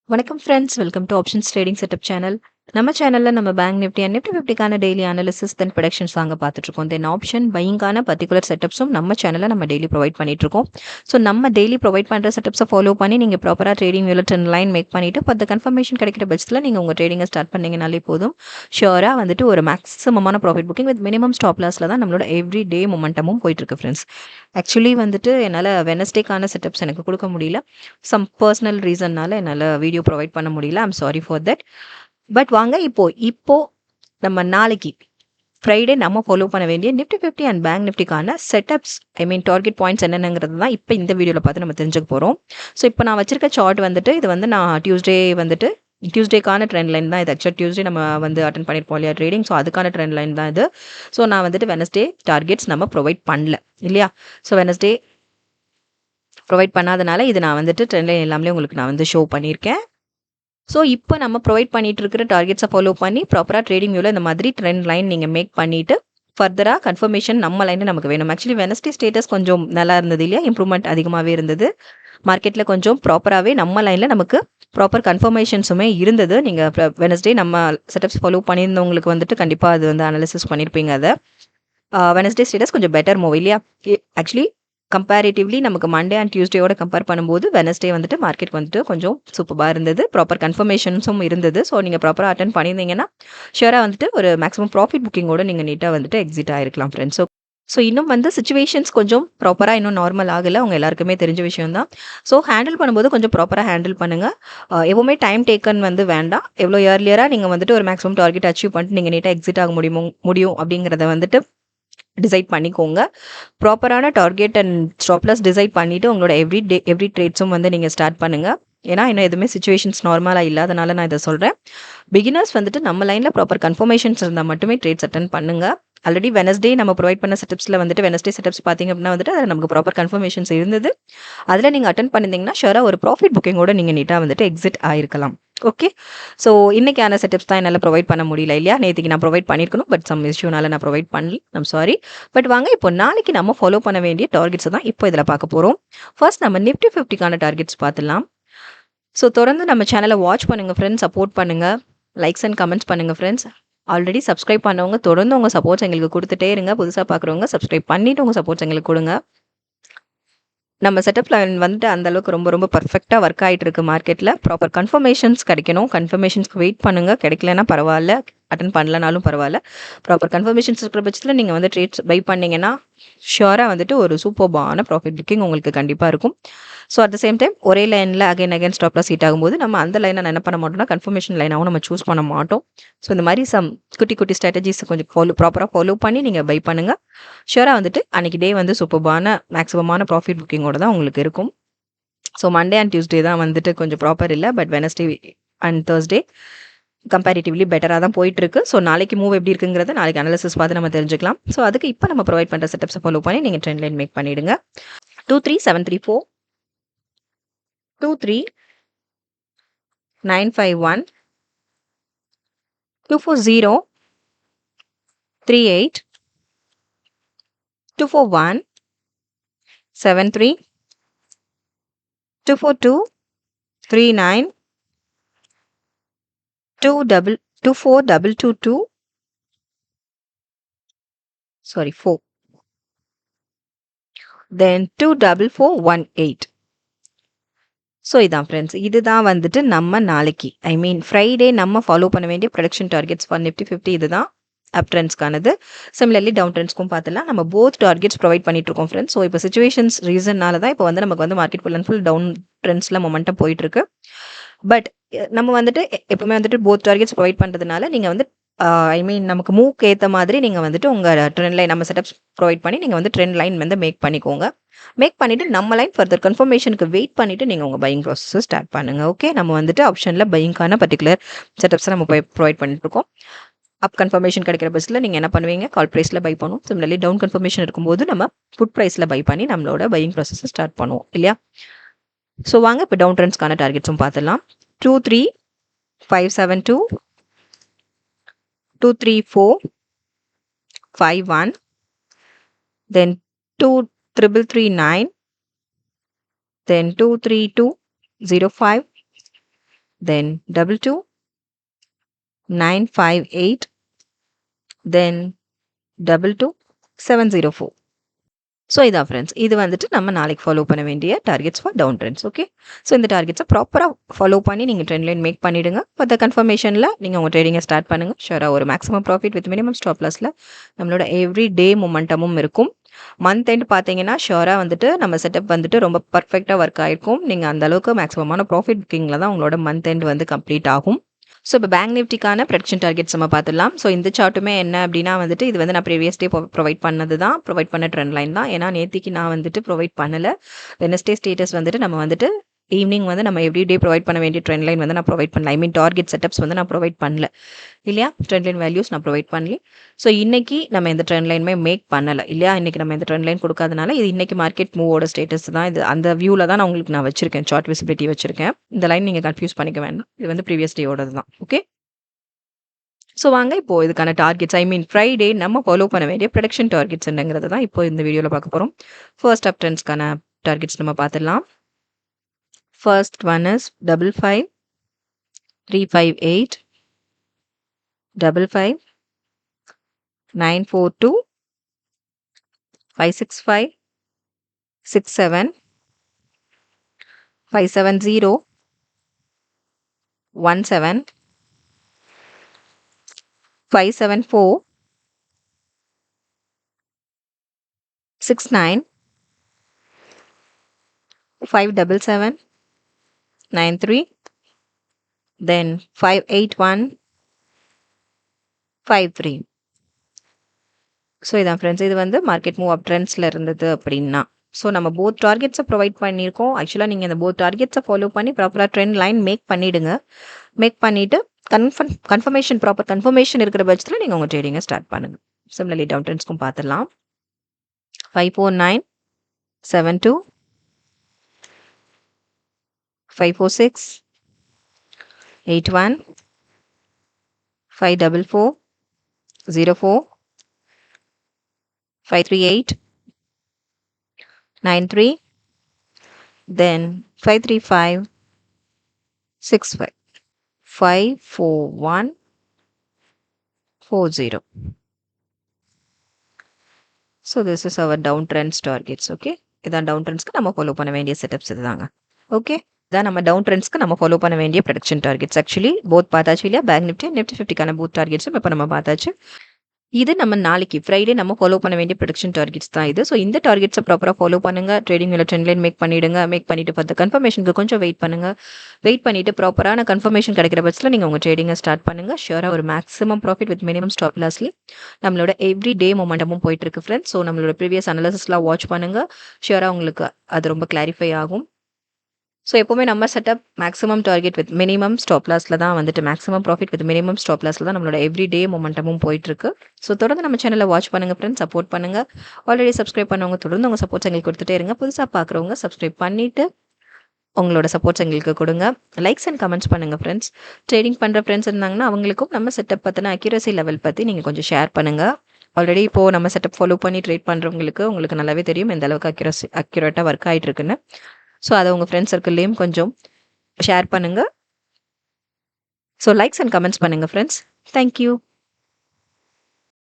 வணக்கம் friends, welcome to options trading setup channel. நம்ம சேனலில் நம்ம பேங்க் நிஃப்டி அண்ட் நிஃப்டி 50க்கான டெய்லி அனாலிசிஸ் தென் ப்ரொடக்ஷன்ஸ் தாங்க பார்த்துட்ருக்கோம். தென் ஆப்ஷன் பையிங்கான பர்டிகுலர் செட்டப்ஸும் நம்ம சேனலில் நம்ம டெய்லி ப்ரொவைட் பண்ணிட்டுருக்கோம். ஸோ நம்ம டெய்லி ப்ரொவைட் பண்ணுற செட்டப்ஸை ஃபாலோ பண்ணி நீங்கள் ப்ராப்பராக ட்ரேடிங் வியூவில் ட்ரெண்ட் லைன் மேக் பண்ணிவிட்டு பத்து கன்ஃபர்மேஷன் கிடைக்கிற பட்சத்தில் நீங்கள் உங்கள் ட்ரேடிங்கை ஸ்டார்ட் பண்ணிங்கனாலே போதும். ஷியோராக வந்துட்டு ஒரு மேக்ஸிமமான profit booking with minimum stop லாஸில் தான் நம்மளோட எவ்ரி டே மொமெண்டமும் போயிட்டுருக்கு ஃப்ரெண்ட்ஸ். ஆக்சுவலி வந்துட்டு என்னால் வெனஸ்டேக்கான செட்டப்ஸ் எனக்கு கொடுக்க முடியல. சம் பர்சனல் ரீசன்னால என்னால் வீடியோ ப்ரொவைட் பண்ண முடியல. I'm sorry for that. But வாங்க இப்போ நம்ம நாளைக்கு ஃப்ரைடே நம்ம ஃபாலோ பண்ண வேண்டிய நிஃப்டி 50 அண்ட் பேங்க் நிஃப்டிக்கான செட்டப்ஸ் டார்கெட் பாயிண்ட்ஸ் என்னங்கிறது தான் இப்போ இந்த வீடியோவில் பார்த்து நம்ம தெரிஞ்சுக்க போகிறோம். ஸோ இப்போ நான் வச்சிருக்க சார்ட் வந்துட்டு இது வந்து நான் டியூஸ்டேக்கான ட்ரெண்ட் லைன் தான் இது. ஆக்சுவலாக டியூஸ்டே நம்ம வந்து அட்டன் பண்ணியிருப்போம் இல்லையா ட்ரேடிங். ஸோ அதுக்கான ட்ரெண்ட் லைன் தான் இது. ஸோ நான் வந்துட்டு வெனஸ்டே டார்கெட்ஸ் நம்ம ப்ரொவைட் பண்ணல இல்லையா. ஸோ வெனஸ்டே ப்ரொவைட் பண்ணாதனால இது நான் வந்துட்டு ட்ரெண்ட் லைன் எல்லாமே உங்களுக்கு நான் வந்து ஷோ பண்ணியிருக்கேன். ஸோ இப்போ நம்ம ப்ரொவைட் பண்ணிட்டு இருக்கிற டார்கெட்ஸை ஃபாலோ பண்ணி ப்ராப்பராக ட்ரேடிங் வியூவில் இந்த மாதிரி ட்ரெண்ட் லைன் நீங்கள் மேக் பண்ணிவிட்டு ஃபர்தராக கன்ஃபர்மேஷன் நம்ம லைனில் நமக்கு வேணும். ஆக்சுவலி வெனஸ்டே ஸ்டேட்டஸ் கொஞ்சம் நல்லா இருந்தது இல்லையா, இம்ப்ரூவ்மெண்ட் அதிகமாகவே இருந்தது. மார்க்கெட்டில் கொஞ்சம் ப்ராப்பராகவே நம்ம லைனில் நமக்கு ப்ராப்பர் கன்ஃபர்மேஷன்ஸுமே இருந்தது. நீங்கள் வெனஸ்டே நம்ம செட்டப்ஸ் ஃபாலோ பண்ணியிருந்தவங்களுக்கு வந்துட்டு கண்டிப்பாக அது வந்து அனாலிசிஸ் பண்ணியிருப்பீங்க. அதை வெனஸ்டே ஸ்டேட்டஸ் கொஞ்சம் பெட்டர் மூவ் இல்லையா. ஆக்சுவலி கம்பேரிட்டிவ்லி நமக்கு மண்டே அண்ட் டியூஸ்டேயோட கம்பேர் பண்ணும்போது வெனஸ்டே வந்துட்டு மார்க்கெட் வந்துட்டு கொஞ்சம் சூப்பராக இருந்தது. ப்ராப்பர் கன்ஃபர்மேஷன்ஸும் இருந்தது. ஸோ நீங்கள் ப்ராப்பராக அட்டன் பண்ணியிருந்தீங்கன்னா ஷியோராக வந்துட்டு ஒரு மேக்ஸிமம் ப்ராஃபிட் புக்கிங்கோட நீங்கள் நீட்டாக வந்துட்டு எக்ஸிட் ஆகிருக்கலாம் ஃப்ரெண்ட்ஸ். ஸோ இன்னும் வந்து சிச்சுவேஷன்ஸ் கொஞ்சம் ப்ராப்பராக இன்னும் நார்மல் ஆகலை, அவங்க எல்லாருக்குமே தெரிஞ்ச விஷயம் தான். ஸோ ஹேண்டில் பண்ணும்போது கொஞ்சம் ப்ராப்பராக ஹேண்டில் பண்ணுங்கள். எப்பவுமே டைம் டேக்கன் வந்து வேண்டாம். எவ்வளோ ஏர்லியராக நீங்கள் வந்துட்டு ஒரு மேக்ஸிமம் டார்கெட் அச்சீவ் பண்ணிட்டு நீங்கள் நீட்டாக எக்ஸிட் ஆக முடியும் அப்படிங்கிறத வந்துட்டு டிசைட் பண்ணிக்கோங்க. ப்ராப்பரான target and stop loss decide பண்ணிவிட்டு உங்களோட எவ்ரி ட்ரேட்ஸும் வந்து நீங்கள் ஸ்டார்ட் பண்ணுங்கள். ஏன்னா இன்னும் எதுவுமே சிச்சுவேஷன்ஸ் நார்மலாக இல்லாதனால நான் இதை சொல்கிறேன். பிகினர்ஸ் வந்துட்டு நம்ம லைனில் ப்ராப்பர் கன்ஃபர்மேஷன்ஸ் இருந்தால் மட்டுமே ட்ரேட்ஸ் அட்டன் பண்ணுங்கள். ஆல்ரெடி வெனஸ்டே நம்ம ப்ரொவைட் பண்ண செட்டப்ஸில் வந்துட்டு வெனஸ்டே செட்டப்ஸ் பார்த்தீங்க அப்படின்னா வந்துட்டு அதில் நமக்கு ப்ராப்பர் கன்ஃபர்மேஷன்ஸ் இருந்தது. அதில் நீங்கள் அட்டன் பண்ணியிருந்தீங்கன்னா ஷியோராக ஒரு ப்ராஃபிட் புக்கிங்கோட நீங்கள் நீட்டாக வந்துட்டு எக்ஸிட் ஆகிருக்கலாம். ஓகே. ஸோ இன்றைக்கான செட்டப்ஸ் தான் என்னால் ப்ரொவைட் பண்ண முடியல இல்லையா. நேற்றுக்கு நான் ப்ரொவைட் பண்ணியிருக்கணும், பட் சம் இஷ்யூனால நான் ப்ரொவைட் பண்ணல. I'm sorry. பட் வாங்க இப்போ நாளைக்கு நம்ம ஃபாலோ பண்ண வேண்டிய டார்கெட்ஸ் தான் இப்போ இதில் பார்க்க போகிறோம். ஃபர்ஸ்ட் நம்ம நிஃப்டி 50க்கான டார்கெட்ஸ் பார்த்துலாம். ஸோ தொடர்ந்து நம்ம சேனலை வாட்ச் பண்ணுங்கள் ஃப்ரெண்ட்ஸ், சப்போர்ட் பண்ணுங்கள், லைக்ஸ் அண்ட் கமெண்ட்ஸ் பண்ணுங்கள் ஃப்ரெண்ட்ஸ். ஆல்ரெடி சப்ஸ்கிரைப் பண்ணவங்க தொடர்ந்து உங்கள் சப்போர்ட்ஸ் எங்களுக்கு கொடுத்துட்டே இருங்க. புதுசாக பார்க்குறவங்க சப்ஸ்கிரைப் பண்ணிவிட்டு உங்கள் சப்போர்ட்ஸ் எங்களுக்கு கொடுங்க. நம்ம செட்டப் லைன் வந்துட்டு அந்த அளவுக்கு ரொம்ப ரொம்ப பர்ஃபெக்டாக ஒர்க் ஆகிட்டு இருக்கு. மார்க்கெட்டில் ப்ராப்பர் கன்ஃபர்மேஷன்ஸ் கிடைக்கணும். கன்ஃபர்மேஷன்ஸ்க்கு வெயிட் பண்ணுங்கள். கிடைக்கலன்னா பரவாயில்ல, அட்டன் பண்ணலனாலும் பரவாயில்ல. ப்ராப்பர் கன்ஃபர்மேஷன்ஸ் இருக்கிற பட்சத்தில் நீங்கள் வந்து ட்ரேட்ஸ் பை பண்ணிங்கன்னா ஷியோராக வந்துட்டு ஒரு சூப்பர்பான ப்ராஃபிட் புக்கிங் உங்களுக்கு கண்டிப்பாக இருக்கும். So at the same time ஒரே லைனில் அகைன் ஸ்டாப் லாஸ் ஹீட் ஆகும்போது நம்ம அந்த லைனை என்ன பண்ண மாட்டோம்னா கன்ஃபர்மேஷன் லைனாகவும் நம்ம சூஸ் பண்ண மாட்டோம். ஸோ இந்த மாதிரி சம் குட்டி ஸ்ட்ராட்டஜிஸ் கொஞ்சம் ப்ராப்பராக ஃபாலோ பண்ணி நீங்கள் பை பண்ணுங்கள். ஷியோராக வந்துட்டு அன்றைக்கி டே வந்து சூப்பர்பான மேக்ஸிமமான ப்ராஃபிட் புக்கிங்கோட தான் உங்களுக்கு இருக்கும். ஸோ மண்டே அண்ட் டியூஸ்டே தான் வந்துட்டு கொஞ்சம் ப்ராப்பர் இல்லை, but Wednesday and Thursday comparatively பெட்டராக தான் போயிட்டுருக்கு. ஸோ நாளைக்கு மூவ் எப்படி இருக்குங்கிறத நாளைக்கு அனாலிசிஸ் பார்த்து நம்ம தெரிஞ்சுக்கலாம். ஸோ அதுக்கு இப்போ நம்ம ப்ரொவைட் பண்ணுற செட்டப்ஸை ஃபாலோ பண்ணி நீங்கள் ட்ரெண்ட் லைன் மேக் பண்ணிவிடுங்க. 23734 23951 240 38 241 73 242 39 24222 sorry 4 then 24418. ஸோ இதான் ஃப்ரெண்ட்ஸ், இதுதான் வந்துட்டு நம்ம நாளைக்கு ஃப்ரைடே நம்ம ஃபாலோ பண்ண வேண்டிய ப்ரொடக்ஷன் டார்கெட்ஸ் ஃபார் நிஃப்டி 50. இதுதான் அப் ட்ரெண்ட்ஸ்க்கானது. சிமிலர்லி டவுன் ட்ரெண்ட்ஸ்க்கும் பார்த்துலாம் நம்ம போத் டார்கெட்ஸ் ப்ரொவைட் பண்ணிட்டு இருக்கோம் ஃப்ரெண்ட்ஸ். ஸோ இப்போ சிச்சுவேஷன்ஸ் ரீசன்னால தான் இப்போ வந்து நமக்கு வந்து market full and full down ட்ரெண்ட்ஸில் மொமெண்டம் போயிட்டுருக்கு. பட் நம்ம வந்துட்டு எப்பவுமே வந்துட்டு போத் டார்கெட்ஸ் ப்ரொவைட் பண்ணுறதுனால நீங்கள் வந்து நமக்கு மூவ்க்கு ஏற்ற மாதிரி நீங்கள் வந்துட்டு உங்கள் ட்ரெண்ட் லைன் நம்ம செட்டப்ஸ் ப்ரொவைட் பண்ணி நீங்கள் வந்து ட்ரெண்ட் லைன் வந்து மேக் பண்ணிக்கோங்க. மேக் பண்ணிவிட்டு நம்ம லைன் ஃபர்தர் கன்ஃபர்மேஷனுக்கு வெயிட் பண்ணிவிட்டு நீங்கள் உங்கள் பையிங் ப்ராசஸ் ஸ்டார்ட் பண்ணுங்கள். ஓகே. நம்ம வந்துட்டு ஆப்ஷனில் பையிங்கான பர்டிகுலர் செட்டப்ஸை நம்ம ப்ரொவைட் பண்ணிட்டுருக்கோம். அப் கன்ஃபர்மேஷன் கிடைக்கிற பஸ்ஸில் நீங்கள் என்ன பண்ணுவீங்க, கால் ப்ரைஸில் பை பண்ணுவோம். சிமிலர்லி டவுன் கன்ஃபர்மேஷன் இருக்கும்போது நம்ம புட் ப்ரைஸில் பை பண்ணி நம்மளோட பையிங் ப்ராசஸை ஸ்டார்ட் பண்ணுவோம் இல்லையா. ஸோ வாங்க இப்போ டவுன் ட்ரெண்ட்ஸ்க்கான டார்கெட்ஸும் பார்த்துடலாம். 2, 3, 572, 234, 51, then 23339, then 23205, then 22958, then 22704. So இதான் ஃப்ரெண்ட்ஸ், இது வந்துட்டு நம்ம நாளைக்கு ஃபாலோ பண்ண வேண்டிய targets for down trends. Okay, so இந்த டார்கெட்ஸை ப்ராப்பராக ஃபாலோ பண்ணி நீங்கள் ட்ரெண்ட் லைன் மேக் பண்ணிவிடுங்க. ஃபார் த கன்ஃபர்மேஷனில் நீங்கள் உங்கள் ட்ரேடிங்கை ஸ்டார்ட் பண்ணுங்கள். ஷூராக ஒரு maximum profit with minimum stop லாஸில் நம்மளோட எவ்ரி டே மொமெண்டமும் இருக்கும். மந்த் எண்ட் பார்த்தீங்கன்னா ஷூராக வந்துட்டு நம்ம செட்டப் வந்துட்டு ரொம்ப பர்ஃபெக்டாக ஒர்க் ஆகிருக்கும். நீங்கள் அந்த அளவுக்கு மேக்ஸிமமான ப்ராஃபிட் புக்கிங்கில் தான் உங்களோட மந்த் எண்ட் வந்து கம்ப்ளீட் ஆகும். ஸோ இப்போ பேங்க் நிஃப்டிக்கான ப்ரொடக்ஷன் டார்கெட்ஸ் நம்ம பார்த்துடலாம். ஸோ இந்த சார்ட்டுமே என்ன அப்படின்னா வந்துட்டு இது வந்து நான் ப்ரீவியஸ் டே ப்ரொவைட் பண்ணது தான், ப்ரொவைட் பண்ண ட்ரெண்ட் லைன் தான். ஏன்னா நேற்றுக்கு நான் வந்துட்டு ப்ரொவைட் பண்ணலை. வெனஸ்டே ஸ்டேட்டஸ் வந்துட்டு நம்ம வந்துட்டு ஈவினிங் வந்து நம்ம எவ்ரி டே ப்ரொவைட் பண்ண வேண்டிய ட்ரெண்ட் லைன் வந்து நான் ப்ரொவைட் பண்ணல. ஐ மீன் டார்கெட் செட்டப்ஸ் வந்து நான் ப்ரொவைட் பண்ணல இல்லையா, ட்ரெண்ட் லைன் வேல்யூஸ் நான் ப்ரொவைட் பண்ணல. ஸோ இன்னைக்கு நம்ம இந்த ட்ரெண்ட் லைனுமே மேக் பண்ணலை இல்லையா. இன்னைக்கு நம்ம இந்த ட்ரெண்ட் லைன் கொடுக்காதனால இது இன்னைக்கு மார்க்கெட் மூவோட ஸ்டேட்டஸ் தான். இது அந்த வியூவில் தான் நான் உங்களுக்கு நான் வச்சிருக்கேன், சார்ட் விசிபிலிட்டி வச்சிருக்கேன். இந்த லைன் நீங்கள் கன்ஃபியூஸ் பண்ணிக்க வேண்டாம், இது வந்து ப்ரீவியஸ் டேயோடது தான். ஓகே, ஸோ வாங்க இப்போ இதுக்கான டார்கெட்ஸ், ஐ மீன் ஃப்ரைடே நம்ம ஃபாலோ பண்ண வேண்டிய ப்ரொடக்ஷன் டார்கெட்ஸ் என்னங்கிறது தான் இப்போ இந்த வீடியோவில் பார்க்க போகிறோம். ஃபர்ஸ்ட் அப் ட்ரெண்ட்ஸ்க்கான டார்கெட்ஸ் நம்ம பார்த்துடலாம். First one is 55, 358, 55, 942, 565, 67, 570, 17, 574, 69, 577, 93, then 581, 53. So இதான் ஃப்ரெண்ட்ஸ், இது வந்து மார்க்கெட் மூவ் அப் ட்ரெண்ட்ஸில் இருந்தது அப்படின்னா. ஸோ நம்ம போத் டார்கெட்ஸை ப்ரொவைட் பண்ணியிருக்கோம். ஆக்சுவலாக நீங்கள் இந்த போத் டார்கெட்ஸை ஃபாலோ பண்ணி ப்ராப்பராக ட்ரெண்ட் லைன் மேக் பண்ணிவிடுங்க. மேக் பண்ணிவிட்டு ப்ராப்பர் கன்ஃபர்மேஷன் இருக்கிற பட்சத்தில் நீங்கள் உங்கள் ட்ரேடிங்கை ஸ்டார்ட் பண்ணுங்கள். சிமிலர்லி டவுன் ட்ரெண்ட்ஸ்க்கும் பார்த்துடலாம். 549, 72, 546, 81, 544, 04, 538, 93, then 535, 65, 541, 40. So this is our downtrends targets. Okay, இதான் டவுன் ட்ரெண்ட்ஸ்க்கு நம்ம ஃபாலோ பண்ண வேண்டிய செட்டப்ஸ் இதுதாங்க. ஓகே, இதான் நம்ம டவுன் ட்ரெண்ட்ஸ்க்கு நம்ம ஃபாலோ பண்ண வேண்டிய ப்ரொடக்ஷன் டார்கெட்ஸ். ஆக்சுவலி போத் பார்த்தாச்சு இல்லையா, பேங்க் நிஃப்டி நிஃப்டி 50க்கான போத் டார்கெட்ஸும் இப்போ நம்ம பார்த்தாச்சு. இது நம்ம நாளைக்கு ஃப்ரைடே நம்ம ஃபாலோ பண்ண வேண்டிய ப்ரொடக்ஷன் டார்கெட்ஸ் தான் இது. ஸோ இந்த டார்கெட்ஸை ப்ராப்பராக ஃபாலோ பண்ணுங்க. ட்ரேடிங்கில் ட்ரெண்ட் லைன் மேக் பண்ணிவிடுங்க. மேக் பண்ணிவிட்டு பார்த்து கன்ஃபர்மேஷனுக்கு கொஞ்சம் வெயிட் பண்ணுங்கள். வெயிட் பண்ணிவிட்டு ப்ராப்பரான கன்ஃபர்மேஷன் கிடைக்கிற பட்சத்தில் நீங்கள் உங்கள் ட்ரேடிங்கை ஸ்டார்ட் பண்ணுங்கள். ஷியோராக ஒரு maximum profit with minimum stop லாஸ்லி நம்மளோட எவ்ரி டே மொமெண்டமும் போயிட்டு இருக்கு ஃப்ரெண்ட்ஸ். ஸோ நம்மளோட ப்ரீவியஸ் அனாலிசிஸ்லாம் வாட்ச் பண்ணுங்கள். ஷியோராக உங்களுக்கு அது ரொம்ப கிளாரிஃபை ஆகும். ஸோ எப்போவுமே நம்ம setup maximum target with minimum stop லாஸில் தான் வந்துட்டு maximum profit with minimum stop லாஸில் தான் நம்மளோட எவ்ரி டே மொமெண்டமும் போயிட்டுருக்கு. ஸோ தொடர்ந்து நம்ம சேனலை வாட்ச் பண்ணுங்கள் ஃப்ரெண்ட்ஸ், சப்போர்ட் பண்ணுங்கள். ஆல்ரெடி சப்ஸ்கிரைப் பண்ணவங்க தொடர்ந்து உங்கள் சப்போர்ட்ஸ் எங்களுக்கு கொடுத்துட்டே இருங்க. புதுசாக பார்க்குறவங்க சப்ஸ்கிரைப் பண்ணிவிட்டு உங்களோட சப்போர்ட்ஸ் எங்களுக்கு கொடுங்க. லைக்ஸ் அண்ட் கமெண்ட்ஸ் பண்ணுங்கள் ஃப்ரெண்ட்ஸ். ட்ரேடிங் பண்ணுற ஃப்ரெண்ட்ஸ் இருந்தாங்கன்னா அவங்களுக்கும் நம்ம செட்டப் பற்றின அக்யூரசி லெவல் பற்றி நீங்கள் கொஞ்சம் ஷேர் பண்ணுங்கள். ஆல்ரெடி இப்போது நம்ம செட்டப் ஃபாலோ பண்ணி ட்ரேட் பண்ணுறவங்களுக்கு உங்களுக்கு நல்லாவே தெரியும் எந்த அளவுக்கு அக்யூரேட்டாக ஒர்க் ஆகிட்டு இருக்குன்னு. ஸோ அதை உங்கள் ஃப்ரெண்ட்ஸ் சர்க்கிள்லேயும் கொஞ்சம் ஷேர் பண்ணுங்கள். ஸோ லைக்ஸ் அண்ட் கமெண்ட்ஸ் பண்ணுங்கள் ஃப்ரெண்ட்ஸ். தேங்க்யூ.